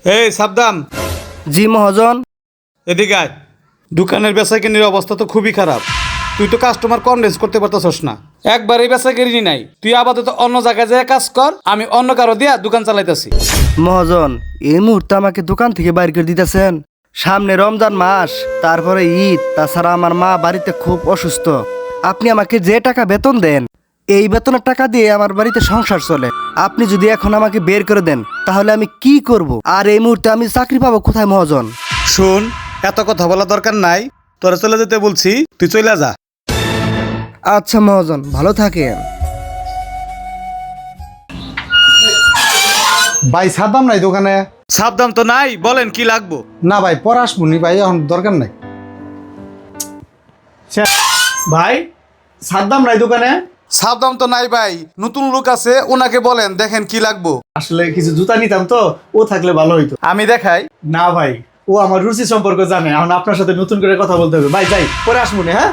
এই সাবধান। জি মহাজন। এদিকে আয়। দোকানের বেচাকেনির অবস্থা তো খুবই খারাপ। তুই তো কাস্টমার কনভিন্স করতে পারতেছস না। একবারই বেচাকেনি নাই, তুই আপাতত অন্য জায়গায় যেয়ে কাজ কর, আমি অন্য কারো দিয়া দোকান চালাইতেছি। মহাজন, এই মুহূর্তে আমাকে দোকান থেকে বাইর করে দিতেছেন। সামনে রমজান মাস, তারপরে ঈদ, তাছাড়া আমার মা বাড়িতে খুব অসুস্থ। আপনি আমাকে যে টাকা বেতন দেন, এই বেতনের টাকা দিয়ে আমার বাড়িতে সংসার চলে। আপনি যদি এখন আমাকে বের করে দেন, তাহলে আমি কি করব? আর এই মুহূর্তে আমি চাকরি পাবো কোথায় মহাজন? শুন, এত কথা বলা দরকার নাই, তোরা চলে যেতে বলছি, তুই চলে যা। আচ্ছা মহাজন, ভালো থাকেন। ভাই সাদাম নাই দোকানে? সাবধান তো নাই, বলেন কি লাগবো? না ভাই, পরে আসবো নি ভাই, এখন দরকার নাই। ভাই সাদ্দাম নাই দোকানে? সাবধান তো নাই ভাই, নতুন লোক আছে, ওনাকে বলেন দেখেন কি লাগবো। আসলে কিছু জুতা নিতাম তো, ও থাকলে ভালো হইতো। আমি দেখাই। না ভাই, ও আমার রুচি সম্পর্কে জানে, এখন আপনার সাথে নতুন করে কথা বলতে হবে। ভাই যাই, পরে আসবো না। হ্যাঁ,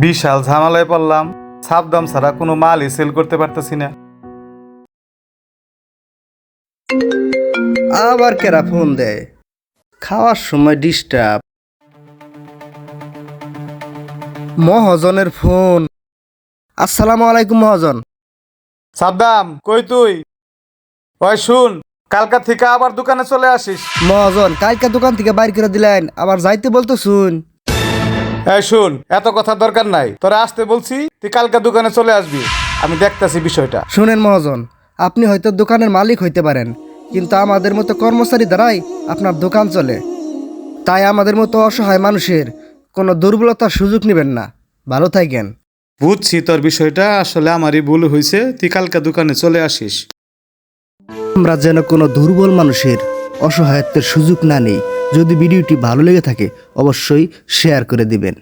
বিশাল ঝামেলায় পড়লাম, সাবধান ছাড়া কোনো মালই সেল করতে পারতেছি না। আবার কেরা ফোন দেয়, খাওয়ার সময় ডিস্টার্ব। মহাজনের ফোন। আসসালামু আলাইকুম মহাজন। সাবধান, কই তুই? ওই শুন, কালকা থেকে আবার দোকানে চলে আসিস। মহাজন, কালকে দোকান থেকে বাইর করে দিলেন, আবার যাইতে বলতো শুন। এই শুন, এত কথা দরকার নাই, তোরা আসতে বলছি, তুই কালকা দোকানে চলে আসবি, আমি দেখতাছি বিষয়টা। শুনেন মহাজন, আপনি হয়তো দোকানের মালিক হইতে পারেন, কিন্তু আমাদের মতো কর্মচারী দ্বারাই আপনার দোকান চলে। তাই আমাদের মতো অসহায় মানুষের কোনো দুর্বলতার সুযোগ নেবেন না। ভালো থাকেন। বুঝছি তোর বিষয়টা, আসলে আমারই ভুল হয়েছে, তুই কালকা দোকানে চলে আসিস। আমরা যেন কোনো দুর্বল মানুষের অসহায়ত্বের সুযোগ না নেই। যদি ভিডিওটি ভালো লেগে থাকে, অবশ্যই শেয়ার করে দিবেন।